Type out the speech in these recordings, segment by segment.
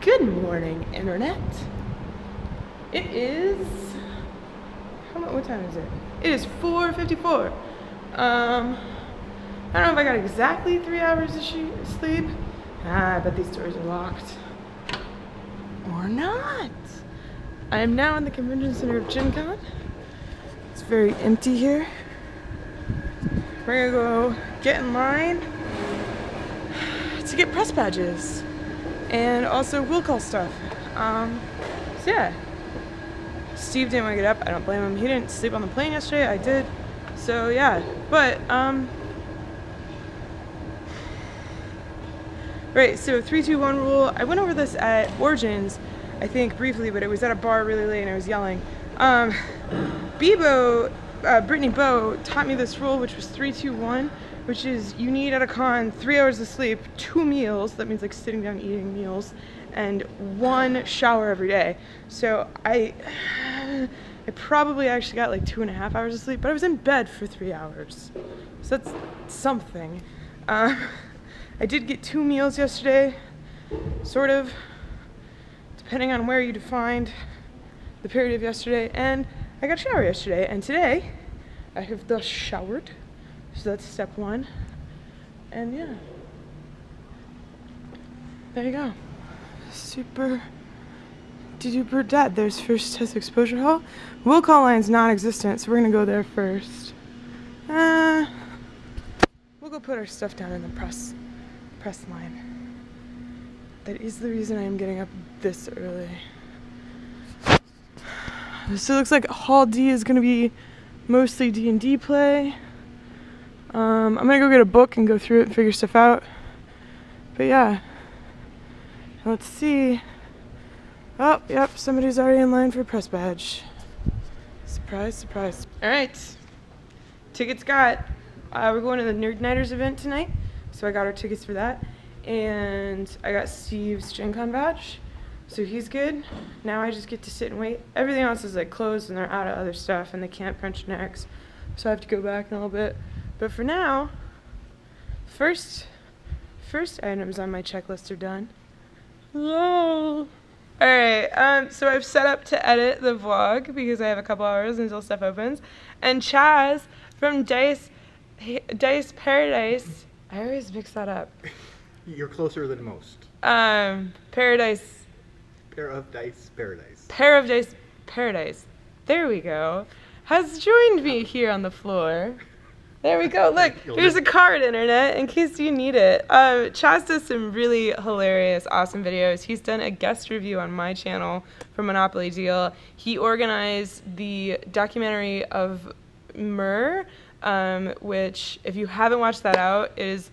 Good morning, Internet. It is, what time is it? It is 4:54. I don't know if I got exactly 3 hours of sleep. I bet these doors are locked. Or not. I am now in the convention center of Gen Con. It's very empty here. We're gonna go get in line to get press badges and also will call stuff. So yeah, Steve didn't want to get up. I don't blame him. He didn't sleep on the plane yesterday. I did. So yeah, but right. So 3-2-1 rule. I went over this at Origins, I think briefly, but it was at a bar really late and I was yelling. Brittany Bowe taught me this rule, which was 3-2-1, which is you need at a con 3 hours of sleep, 2 meals, that means like sitting down eating meals, and 1 shower every day. So I probably actually got like 2.5 hours of sleep, but I was in bed for 3 hours. So that's something. I did get 2 meals yesterday, sort of, depending on where you defined the period of yesterday, and I got a shower yesterday, and today I have thus showered, so that's step 1, and yeah, there you go. Super duper dead. There's first test exposure hall. Will call line's non-existent, so we're gonna go there first. We'll go put our stuff down in the press line. That is the reason I am getting up this early. So it looks like Hall D is going to be mostly D&D play. I'm going to go get a book and go through it and figure stuff out. But yeah. Let's see. Oh, yep, somebody's already in line for a press badge. Surprise, surprise. Alright. Tickets got. We're going to the Nerd Nighters event tonight. So I got our tickets for that. And I got Steve's Gen Con badge. So he's good. Now I just get to sit and wait. Everything else is like closed and they're out of other stuff and they can't punch necks. So I have to go back in a little bit. But for now, first items on my checklist are done. Hello. Alright, so I've set up to edit the vlog because I have a couple hours until stuff opens. And Chaz from Dice Paradise, I always mix that up. You're closer than most. Paradise. Pair of Dice Paradise. Pair of Dice Paradise. There we go. Has joined me here on the floor. There we go. Look, here's a card, Internet, in case you need it. Chaz does some really hilarious, awesome videos. He's done a guest review on my channel for Monopoly Deal. He organized the documentary of Myrrh, which, if you haven't watched that out, is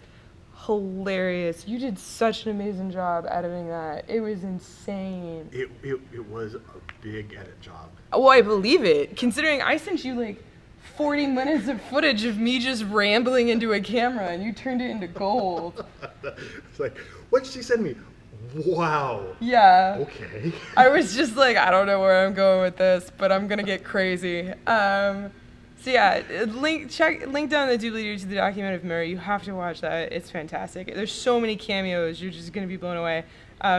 hilarious. You did such an amazing job editing that. It was insane. It was a big edit job. Oh, I believe it. Considering I sent you like 40 minutes of footage of me just rambling into a camera and you turned it into gold. It's like, what did she send me? Wow. Yeah. Okay. I was just like, I don't know where I'm going with this, but I'm gonna get crazy. So yeah, link down in the doobly-doo to the document of Murray. You have to watch that. It's fantastic. There's so many cameos. You're just going to be blown away.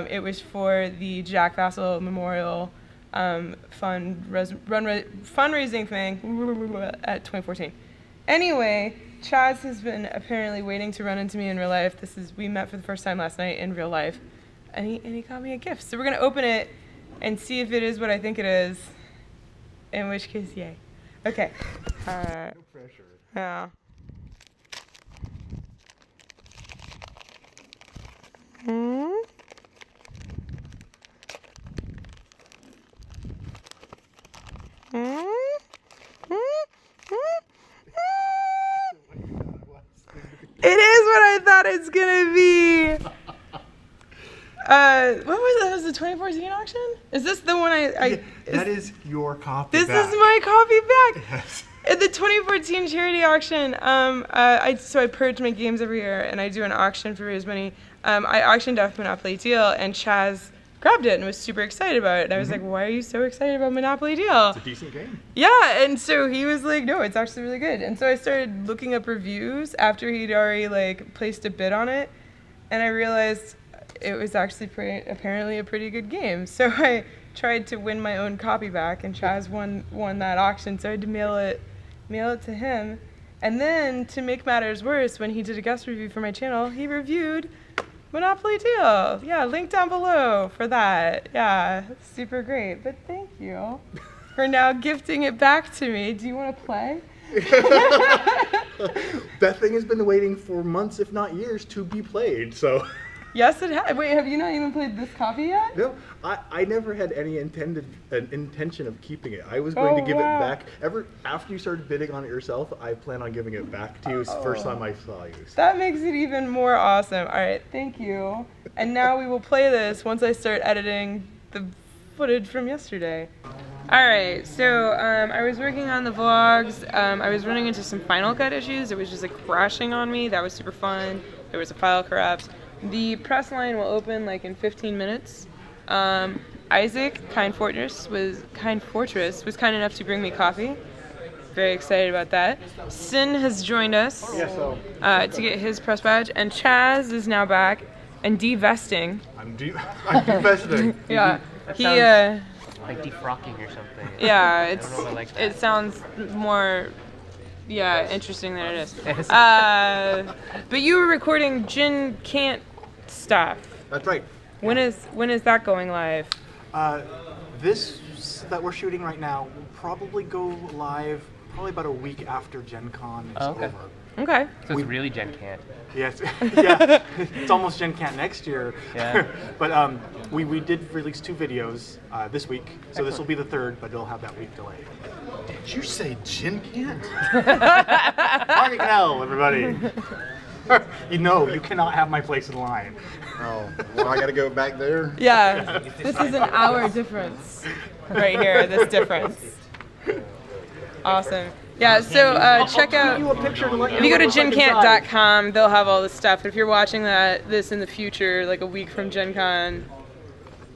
It was for the Jack Vassell Memorial fundraising thing at 2014. Anyway, Chaz has been apparently waiting to run into me in real life. We met for the first time last night in real life, and he got me a gift. So we're going to open it and see if it is what I think it is, in which case, yay. Okay. No pressure. Yeah. It is what I thought it's gonna be. What was that? Was the 2014 auction? Is this the one that is your copy This back. is my copy back. Yes. At the 2014 charity auction, so I purge my games every year, and I do an auction for raise money. I auctioned off Monopoly Deal, and Chaz grabbed it and was super excited about it. And I was like, why are you so excited about Monopoly Deal? It's a decent game. Yeah, and so he was like, no, it's actually really good. And so I started looking up reviews after he'd already like placed a bid on it, and I realized it was actually apparently a pretty good game. So I tried to win my own copy back, and Chaz won that auction. So I had to mail it to him. And then, to make matters worse, when he did a guest review for my channel, he reviewed Monopoly Deal. Yeah, link down below for that. Yeah, super great. But thank you for now gifting it back to me. Do you want to play? That thing has been waiting for months, if not years, to be played, so. Yes, it has. Wait, have you not even played this copy yet? No, I never had any intention of keeping it. I was going to give it back. After you started bidding on it yourself, I plan on giving it back to you first time I saw you. So. That makes it even more awesome. All right, thank you. And now we will play this once I start editing the footage from yesterday. All right, so I was working on the vlogs. I was running into some Final Cut issues. It was just like crashing on me. That was super fun. There was a file corrupt. The press line will open like in 15 minutes. Isaac, Kind Fortress, was kind enough to bring me coffee. Very excited about that. Sin has joined us to get his press badge, and Chaz is now back and divesting. I'm divesting. Yeah, he like defrocking or something. Yeah, I don't know if I like that. it sounds more. Yeah, interesting than it is. But you were recording Jin Can't stuff. That's right. When is that going live? This that we're shooting right now will probably go live about a week after Gen Con is over. Okay. So it's really Gen Can't. Yes, yeah, it's almost Gen Can't next year. Yeah. But we did release 2 videos this week, so this will be the 3rd, but it'll have that week delay. Did you say Gen Can't? Marty Canal, everybody. You cannot have my place in line. Oh, well, I gotta go back there? Yeah, this is an hour difference right here, this difference. Awesome. Yeah, so check out, if you go to GenCant.com, they'll have all this stuff. If you're watching this in the future, like a week from Gen Con,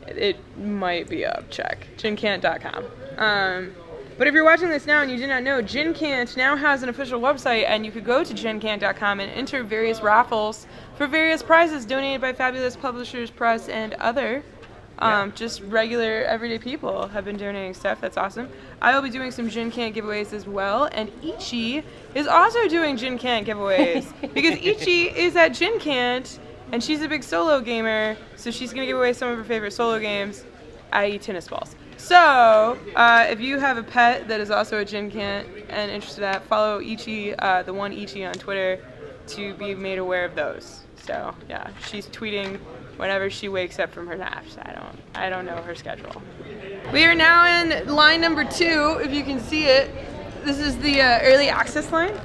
it might be up, check. GenCant.com. But if you're watching this now and you did not know, GenCant now has an official website, and you could go to GenCant.com and enter various raffles for various prizes donated by fabulous publishers, press, and other just regular, everyday people have been donating stuff. That's awesome. I will be doing some GenCant giveaways as well, and Ichi is also doing GenCant giveaways because Ichi is at GenCant, and she's a big solo gamer, so she's going to give away some of her favorite solo games, i.e. tennis balls. So, if you have a pet that is also a GenCant and interested in that, follow Ichi, the one Ichi on Twitter, to be made aware of those. So, yeah, she's tweeting whenever she wakes up from her naps. I don't know her schedule. We are now in line number 2, if you can see it. This is the early access line.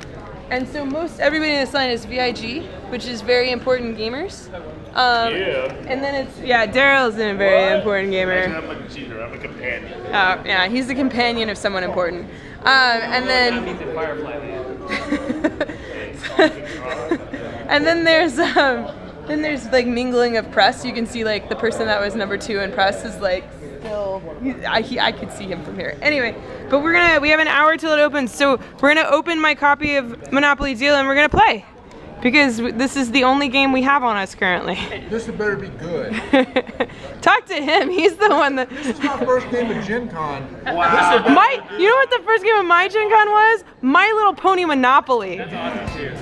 And so everybody in this line is VIG, which is very important gamers. And then it's, Daryl's a very important gamer. I'm like a cheater, I'm a companion. Oh, yeah, he's the companion of someone important. And then... and then there's like mingling of press. You can see like the person that was number 2 in press is like still, I could see him from here. Anyway, but we have an hour till it opens, so we're gonna open my copy of Monopoly Deal and we're gonna play. Because this is the only game we have on us currently. This had better be good. Talk to him, he's the one that... This is my first game of Gen Con. Wow. You know what the first game of my Gen Con was? My Little Pony Monopoly. That's awesome too.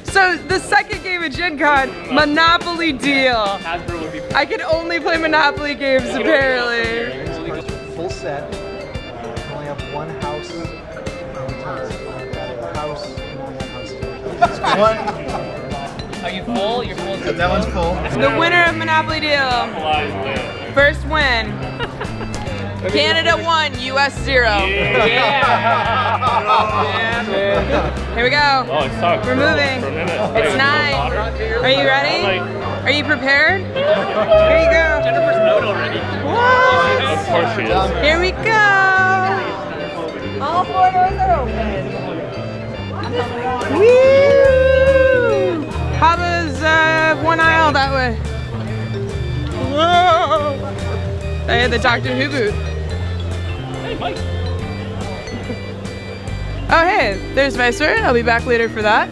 So the second game of Gen Con, Monopoly Deal. I can only play Monopoly games apparently. Full set. Only have one house. Are you full? You're full. That one's full. The winner of Monopoly Deal. First win. Canada 1, US 0. Yeah. Here we go. Oh, it sucks. We're moving. For a minute. It's 9. Are you ready? Are you prepared? Here you go. Jennifer's out already. What? Of course she is. Here we go. All 4 doors are open. Woo! Papa's one aisle that way. Whoa! I had the Doctor Who booth. Hey, Mike. Oh hey, there's Viceroy. I'll be back later for that.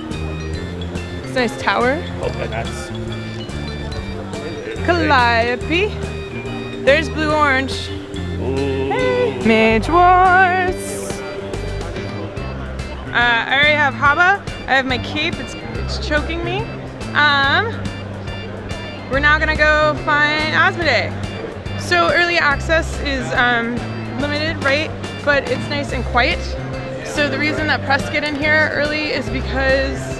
It's a nice tower. Okay, that's Calliope. There's Blue Orange. Hey. Mage Wars. I already have Haba. I have my cape. It's choking me. We're now gonna go find Asmodee. So early access is limited, right? But it's nice and quiet. So the reason that press get in here early is because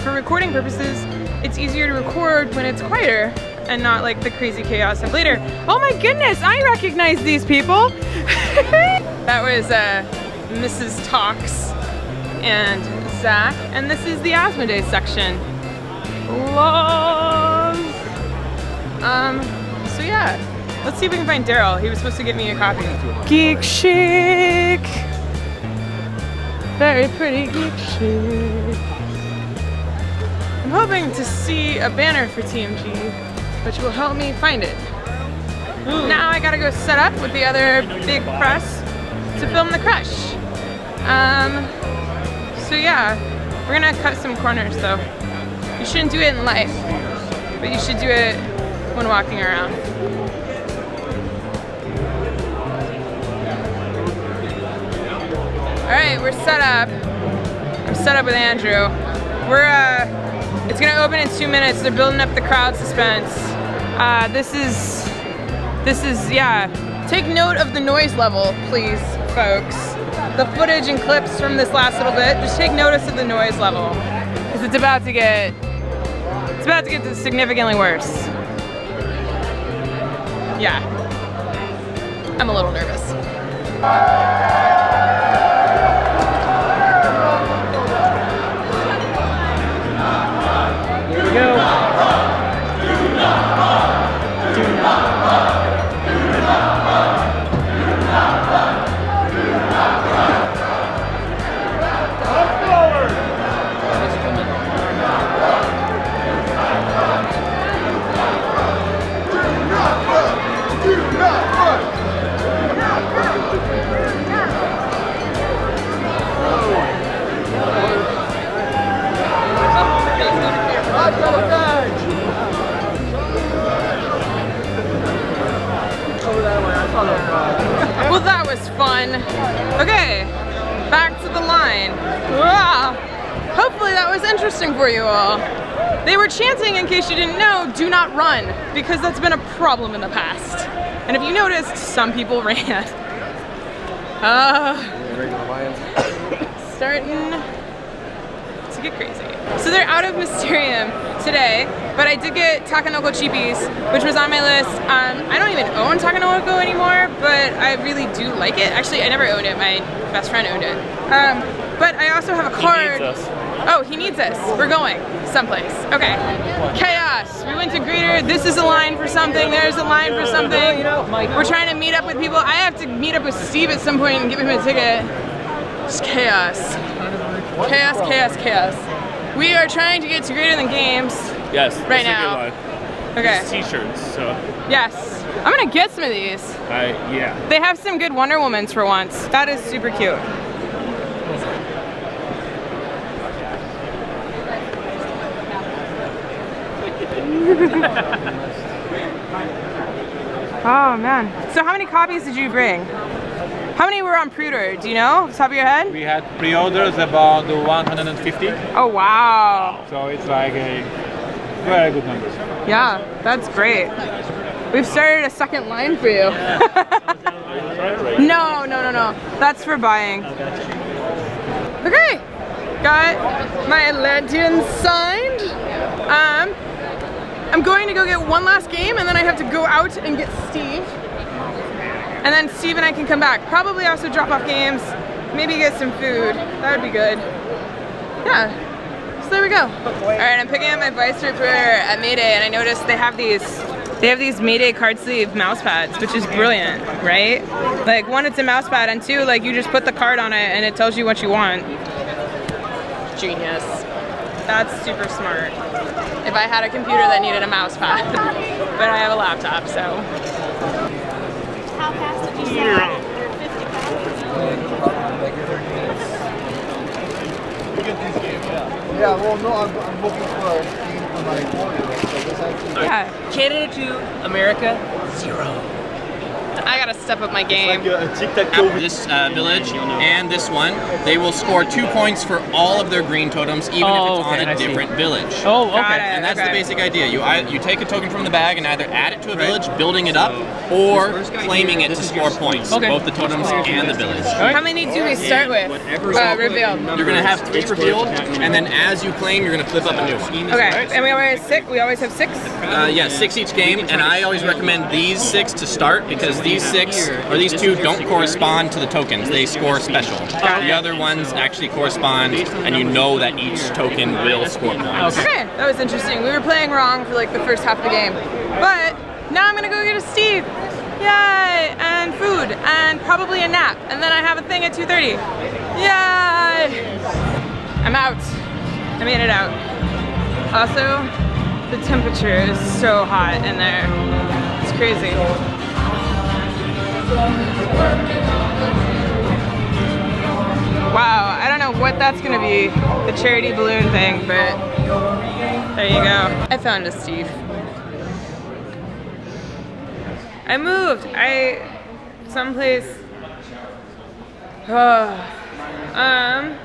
for recording purposes, it's easier to record when it's quieter and not like the crazy chaos of later. Oh my goodness, I recognize these people. That was Mrs. Talks and Zach, and this is the Asmodee section. Love. So yeah, let's see if we can find Daryl. He was supposed to get me a copy. Geek chic. Very pretty geek chic. I'm hoping to see a banner for TMG, which will help me find it. Now I gotta go set up with the other big press to film the crush. So yeah, we're gonna cut some corners though. You shouldn't do it in life, but you should do it when walking around. All right, we're set up. I'm set up with Andrew. It's gonna open in 2 minutes. They're building up the crowd suspense. This is, yeah. Take note of the noise level, please, folks. The footage and clips from this last little bit, just take notice of the noise level. Because it's about to get significantly worse. Yeah. I'm a little nervous. Here we go. Well, that was fun. Okay, back to the line. Ah, hopefully that was interesting for you all. They were chanting, in case you didn't know, do not run, because that's been a problem in the past. And if you noticed, some people ran. Starting to get crazy. So they're out of Mysterium today, but I did get Takanoko Cheapies, which was on my list. I don't even own Takanoko anymore, but I really do like it. Actually, I never owned it. My best friend owned it. But I also have a card. He needs us. Oh, he needs us. We're going someplace. Okay. Chaos. We went to Greeter. This is a line for something. There's a line for something. We're trying to meet up with people. I have to meet up with Steve at some point and give him a ticket. Just chaos. Chaos, chaos, chaos. We are trying to get to Greater Than Games. Yes. Right now. Okay. T-shirts. So. Yes. I'm gonna get some of these. Yeah. They have some good Wonder Womans for once. That is super cute. Oh man. So how many copies did you bring? How many were on pre-order? Do you know off the top of your head? We had pre-orders about 150. Oh wow. So it's like a very good number. Yeah, that's great. We've started a second line for you. No. That's for buying. Okay. Got my legend signed. I'm going to go get one last game and then I have to go out and get Steve. And then Steve and I can come back. Probably also drop off games, maybe get some food. That would be good. Yeah, so there we go. All right, I'm picking up my Vice Reaper at Mayday and I noticed they have these Mayday card sleeve mouse pads, which is brilliant, right? Like one, it's a mouse pad, and two, like you just put the card on it and it tells you what you want. Genius. That's super smart. If I had a computer that needed a mouse pad, but I have a laptop, so. How fast did you sell your 50 copies? Yeah, well, no, I'm looking for a game for my quarter, so this actually Yeah. Canada to America, 0. I gotta step up my game. This village and this one, they will score 2 points for all of their green totems, even if it's on a different village. Oh, okay. Got it. And that's the basic idea. You take a token from the bag and either add it to a village, building it up, or claiming it to score points. Okay. Both the totems and the village. How many do we start with? Revealed. You're going to have 3 revealed, and then as you claim, you're going to flip up a new one. Okay, and we always have 6? Yeah, 6 each game, and I always recommend these 6 to start because these 6 or these 2 don't correspond to the tokens. They score special. The other ones actually correspond, and you know that each token will score points. Okay, that was interesting. We were playing wrong for like the first half of the game, but now I'm gonna go get a Steve. Yay! And food, and probably a nap, and then I have a thing at 2:30. Yay! I'm out. I made it out. Also, the temperature is so hot in there. It's crazy. Wow, I don't know what that's gonna be, the charity balloon thing, but there you go. I found a Steve. I moved. Someplace. I'm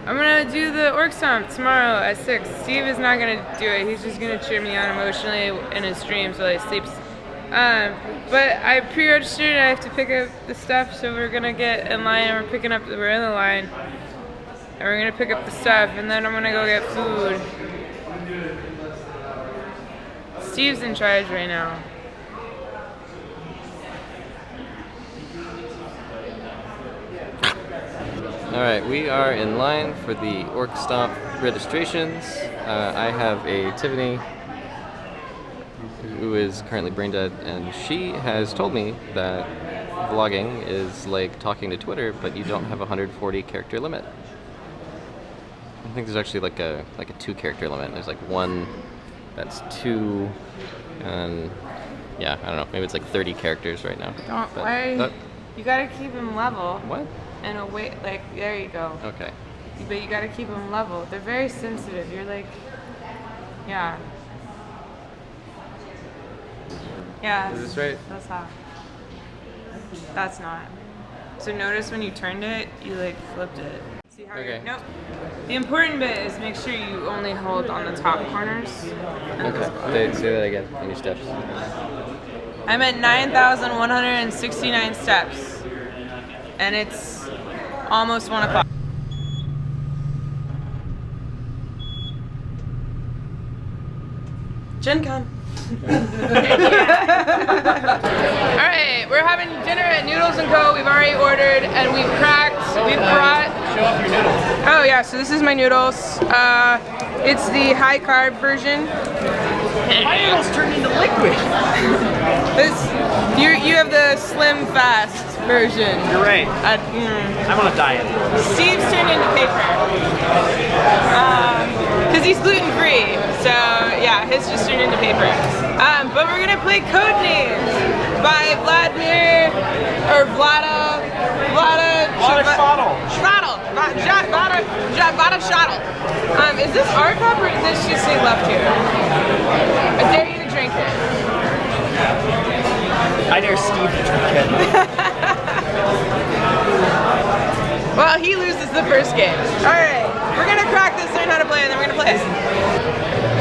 gonna do the orc stomp tomorrow at 6. Steve is not gonna do it. He's just gonna cheer me on emotionally in his streams while he sleeps. But I pre-registered. I have to pick up the stuff, so we're gonna get in line. And we're in the line, and we're gonna pick up the stuff, and then I'm gonna go get food. Steve's in charge right now. Alright, we are in line for the Orc Stomp registrations. I have a Tiffany who is currently brain dead, and she has told me that vlogging is like talking to Twitter, but you don't have a 140 character limit. I think there's actually like a 2 character limit. There's like one that's 2, and yeah, I don't know, maybe it's like 30 characters right now. You gotta keep him level. What? And there you go. Okay. But you gotta keep them level. They're very sensitive. You're like, yeah. Yeah. Is this right? That's how. That's not. So notice when you turned it, you like flipped it. See how? Okay. Nope. The important bit is make sure you only hold on the top corners. Okay. Say that again. Any steps? I'm at 9,169 steps, and it's almost 1 o'clock. Gen Con. Alright, we're having dinner at Noodles & Co. We've already ordered, and we've brought... Show off your noodles. Oh yeah, so this is my noodles. It's the high carb version. My noodles turned into liquid. You have the slim fast version. You're right. I'm on a diet. Steve's turned into paper. Because he's gluten free. So yeah, his just turned into paper. But we're gonna play Codenames by Vladimir or Vlada Shottle. Is this our cup or does this just say left here? I dare you to drink it. I dare Steve to drink it. Well, he loses the first game. Alright, we're gonna crack this, learn how to play, and then we're gonna play it.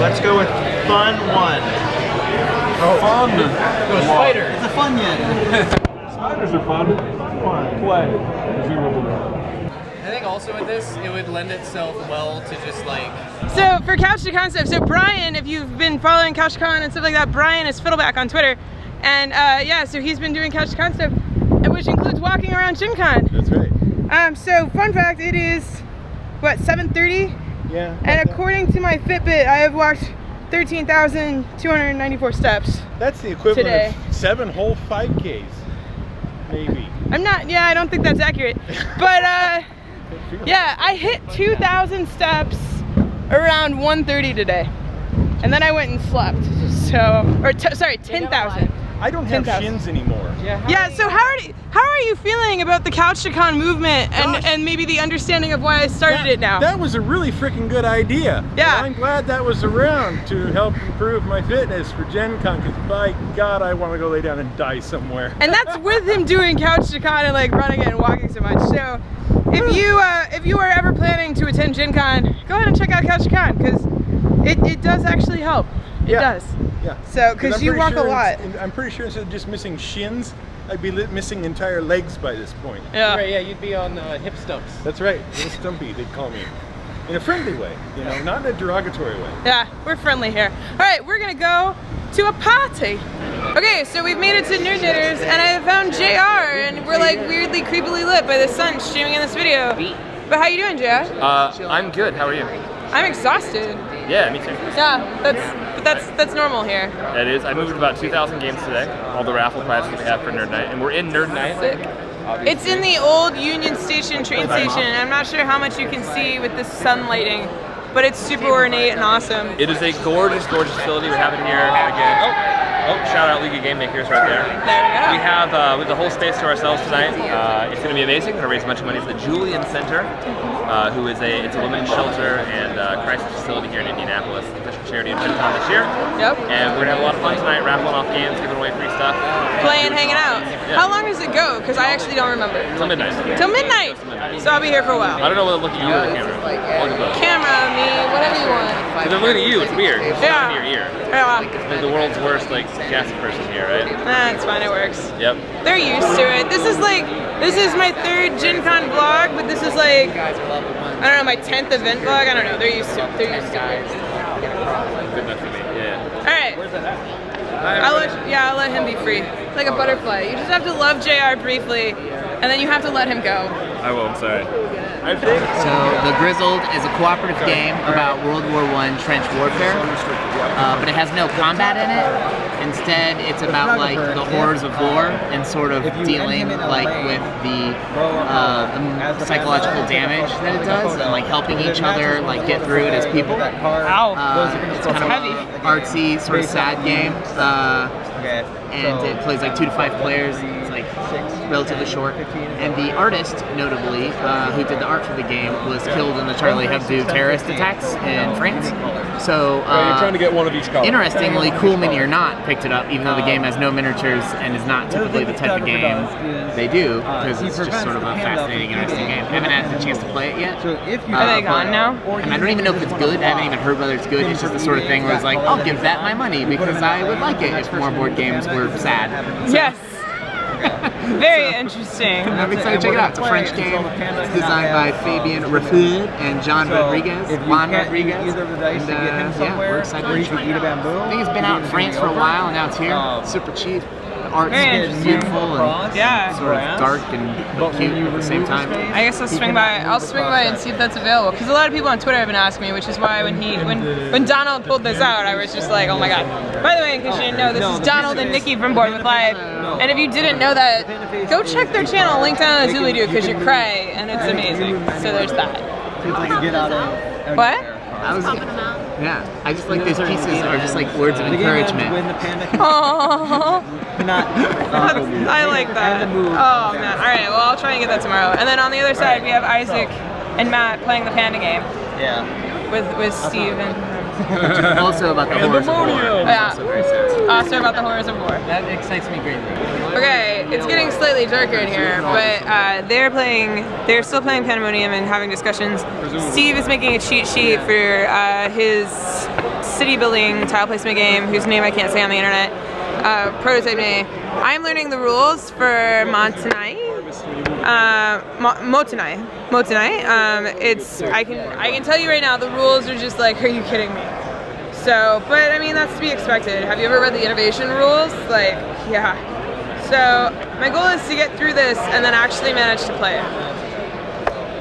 Let's go with fun 1. Oh, fun! Go spider. It's a fun yen. Spiders are fun. Play. I think also with this, it would lend itself well to just like... So for Couch to Concept, so Brian, if you've been following Couch to Con and stuff like that, Brian is Fiddleback on Twitter. And yeah, so he's been doing Couch to Concept, which includes walking around Gen Con. That's right. So fun fact, it is, what, 7:30? Yeah. And according to my Fitbit, I have walked 13,294 steps. That's the equivalent today. of 7 whole 5Ks. Maybe. I don't think that's accurate. But yeah, I hit 2,000 steps around 1:30 today. And then I went and slept. So, sorry, 10,000. I don't have 10,000. shins anymore. Yeah, so how are you feeling about the CouchToCon movement and maybe the understanding of why I started it now? That was a really freaking good idea. Yeah. And I'm glad that was around to help improve my fitness for Gen Con, because by God, I want to go lay down and die somewhere. And that's with him doing CouchToCon and like running it and walking so much. So if you are ever planning to attend Gen Con, go ahead and check out CouchToCon, because it does actually help. It does. Yeah. So, because you walk a lot. I'm pretty sure instead of just missing shins, I'd be missing entire legs by this point. Yeah. Right, yeah, you'd be on hip stumps. That's right. Little stumpy, they'd call me. In a friendly way, you know, not in a derogatory way. Yeah, we're friendly here. All right, we're gonna go to a party. Okay, so we've made it to Nerd Knitters, and I found JR, and we're like weirdly creepily lit by the sun streaming in this video. But how you doing, JR? I'm good. How are you? I'm exhausted. Yeah, me too. Yeah, that's normal here. It is. I moved about 2,000 games today. All the raffle prizes we have for Nerd Night, and we're in Nerd Night. It's in the old Union Station train station. I'm not sure how much you can see with the sun lighting, but it's super ornate and awesome. It is a gorgeous, gorgeous facility. We have it here again. Oh, shout out League of Game Makers right there. There we go. We have the whole space to ourselves tonight. It's going to be amazing. We're going to raise a bunch of money for the Julian Center, who is it's a women's shelter and crisis facility here in Indianapolis. Official charity of Gen Con this year. Yep. And we're going to have a lot of fun tonight, raffling off games, giving away free stuff. Playing, hanging out. Yeah. How long does it go? Because I actually don't remember. Till midnight. Till midnight. So I'll be here for a while. I don't know whether looking at you or the camera. Look at both. Camera, me, whatever you want. Because I'm looking at you, it's weird. It's Yeah. in your ear. Yeah. Like the world's worst casting person here, right? Nah, it's fine, it works. Yep. They're used to it. This is my 3rd Gen Con vlog, but this is like, I don't know, my 10th event vlog. I don't know, they're used to it. Good enough for me, yeah. Alright. I'll let him be free. Like a butterfly. You just have to love JR briefly, and then you have to let him go. I will, I'm sorry. So, The Grizzled is a cooperative game about World War I trench warfare, but it has no combat in it. Instead, it's about like the horrors of war and sort of dealing like with the psychological damage that it does, and like helping each other like get through it as people. It's kind of heavy, artsy, sort of sad game, and it plays like 2 to 5 players. It's like relatively short, and the artist, notably, who did the art for the game, was killed in the Charlie Hebdo terrorist attacks in France. So, you're trying to get one of each color. Interestingly, Cool Mini or Not picked it up, even though the game has no miniatures and is not typically the type of game they do, because it's just sort of a fascinating, interesting game. I haven't had the chance to play it yet. Are they gone now? And I don't even know if it's good. I haven't even heard whether it's good. It's just the sort of thing where it's like, I'll give that my money because I would like it if more board games were sad. So, yes. Very interesting. I'm excited to check it out. It's a French game. It's designed by Fabien Raffud and John Rodriguez. Juan Rodriguez. And yeah, we're excited to try it out. I think it's been out in France for a while, and now it's here. Super cheap. The art's beautiful and sort of dark and cute at the same time. I guess I'll swing by and see if that's available. Because a lot of people on Twitter have been asking me, which is why when Donald pulled this out, I was just like, oh my god. By the way, in case you didn't know, this is Donald and Nikki from Board with Live. And if you didn't know that, go check their channel, link down in the Zulu because you cray, and it's amazing. So there's that. What? Yeah, I just like those pieces are just like words of encouragement. Oh, I like that. Oh man! All right, well I'll try and get that tomorrow. And then on the other side we have Isaac and Matt playing the panda game. Yeah. With Steve and. Also about the horrors of war. Yeah. Also about the horrors of war. That excites me greatly. Okay, it's getting slightly darker in here, but they're still playing Pandemonium and having discussions. Steve is making a cheat sheet for his city building tile placement game, whose name I can't say on the internet, Prototype Day. I'm learning the rules for Motenai. I can tell you right now, the rules are just like, are you kidding me? So, but I mean, that's to be expected. Have you ever read the innovation rules? Like, yeah. So, my goal is to get through this and then actually manage to play it.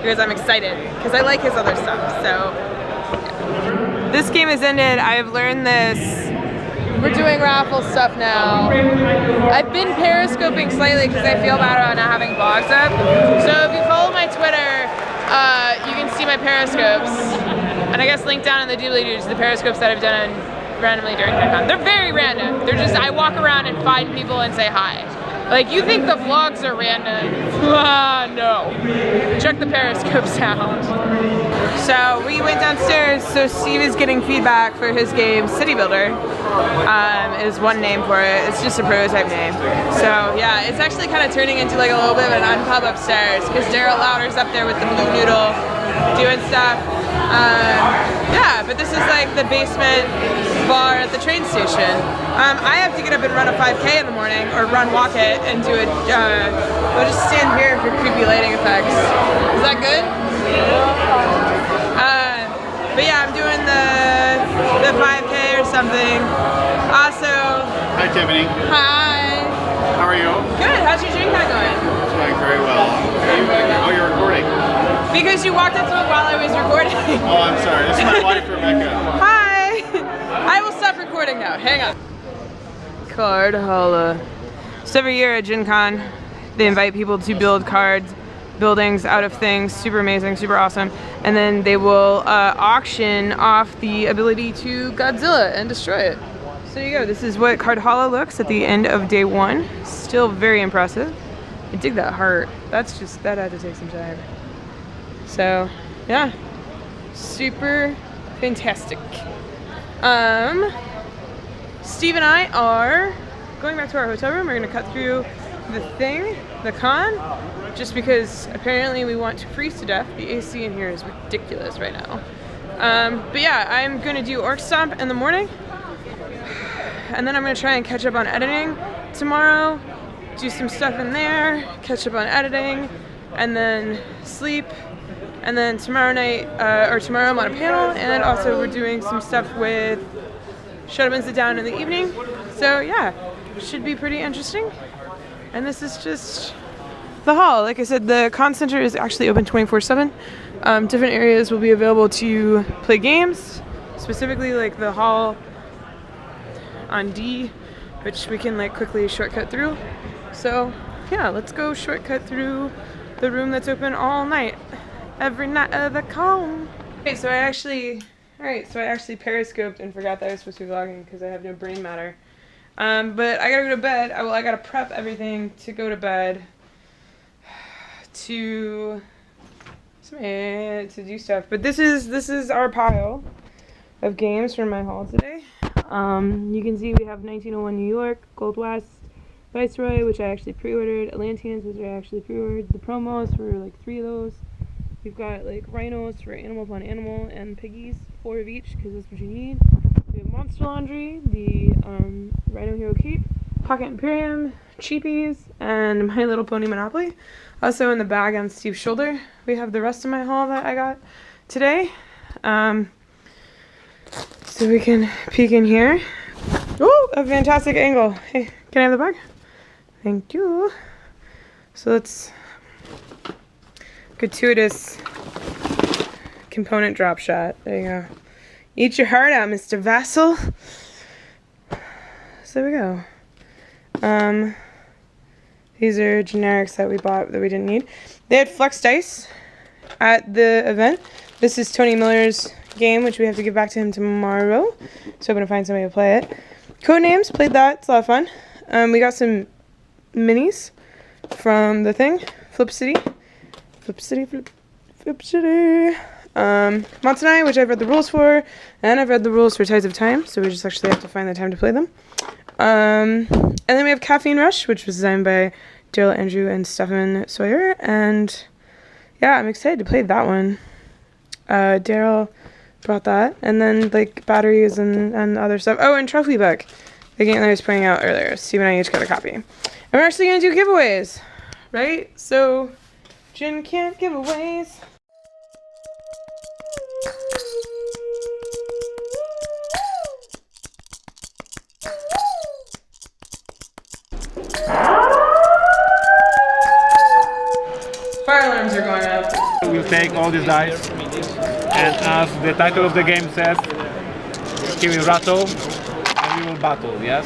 Because I'm excited, because I like his other stuff, so. Yeah. This game has ended, I have learned this. We're doing raffle stuff now. I've been periscoping slightly because I feel bad about not having vlogs up. So if you follow my Twitter, you can see my periscopes. And I guess link down in the doobly-doos the periscopes that I've done randomly during Gen Con. They're very random. They're just, I walk around and find people and say hi. Like, you think the vlogs are random? No. Check the Periscope sound. So we went downstairs, so Steve is getting feedback for his game, City Builder. Is one name for it. It's just a prototype name. So yeah, it's actually kind of turning into like a little bit of an unpub upstairs because Daryl Lauder's up there with the Blue Noodle doing stuff. Yeah, but this is like the basement bar at the train station. I have to get up and run a 5K in the morning, or walk it, and do it. We'll just stand here for creepy lighting effects. Is that good? But yeah, I'm doing the 5K or something. Also. Hi, Tiffany. Hi. How are you? Good. How's your Gen Con going? It's going very well. Oh, you're recording. Because you walked into it while I was recording. Oh, I'm sorry. This is my wife, Rebecca. Hi. I will stop recording now. Hang on. Card holla. So every year at Gen Con, they invite people to build cards, buildings out of things. Super amazing, super awesome. And then they will auction off the ability to Godzilla and destroy it. So there you go. This is what Card Holla looks at the end of day 1. Still very impressive. I dig that heart. That had to take some time. So yeah, super fantastic. Steve and I are going back to our hotel room. We're gonna cut through the con, just because apparently we want to freeze to death. The AC in here is ridiculous right now. But yeah, I'm gonna do Orc Stomp in the morning, and then I'm gonna try and catch up on editing tomorrow, do some stuff in there, catch up on editing, and then sleep. And then tomorrow night, or tomorrow I'm on a panel, and also we're doing some stuff with Shut Up and Sit Down in the evening. So yeah, should be pretty interesting. And this is just the hall. Like I said, the con center is actually open 24/7. Different areas will be available to play games, specifically like the hall on D, which we can like quickly shortcut through. So yeah, let's go shortcut through the room that's open all night, every night of the con. Okay, so I actually periscoped and forgot that I was supposed to be vlogging because I have no brain matter. But I gotta go to bed. I gotta prep everything to go to bed to do stuff. But this is our pile of games from my haul today. You can see we have 1901 New York, Gold West, Viceroy, which I actually pre-ordered, Atlanteans, which I actually pre-ordered, the promos for like 3 of those. We've got like rhinos for Animal Upon Animal and piggies, 4 of each, because that's what you need. We have Monster Laundry, the Rhino Hero Cape, Pocket Imperium, Cheapies, and My Little Pony Monopoly. Also in the bag on Steve's shoulder, we have the rest of my haul that I got today. So we can peek in here. Oh, a fantastic angle. Hey, can I have the bag? Thank you. So let's gratuitous component drop shot. There you go. Eat your heart out, Mr. Vassal. So there we go. These are generics that we bought that we didn't need. They had Flex Dice at the event. This is Tony Miller's game, which we have to give back to him tomorrow. So I'm going to find somebody to play it. Codenames, played that. It's a lot of fun. We got some minis from the thing. Flip City. Flip City. Montanai, which I've read the rules for, and I've read the rules for Tides of Time, so we just actually have to find the time to play them. And then we have Caffeine Rush, which was designed by Daryl Andrew and Stefan Sawyer, and yeah, I'm excited to play that one. Daryl brought that, and then like batteries and other stuff. Oh, and Trophy Book, the game that I was playing out earlier. Steve and I each got a copy. And we're actually going to do giveaways, right? So, Gen Can't giveaways. Fire alarms are going off. We'll take all these dice, and as the title of the game says, he will rattle and we will battle, yes?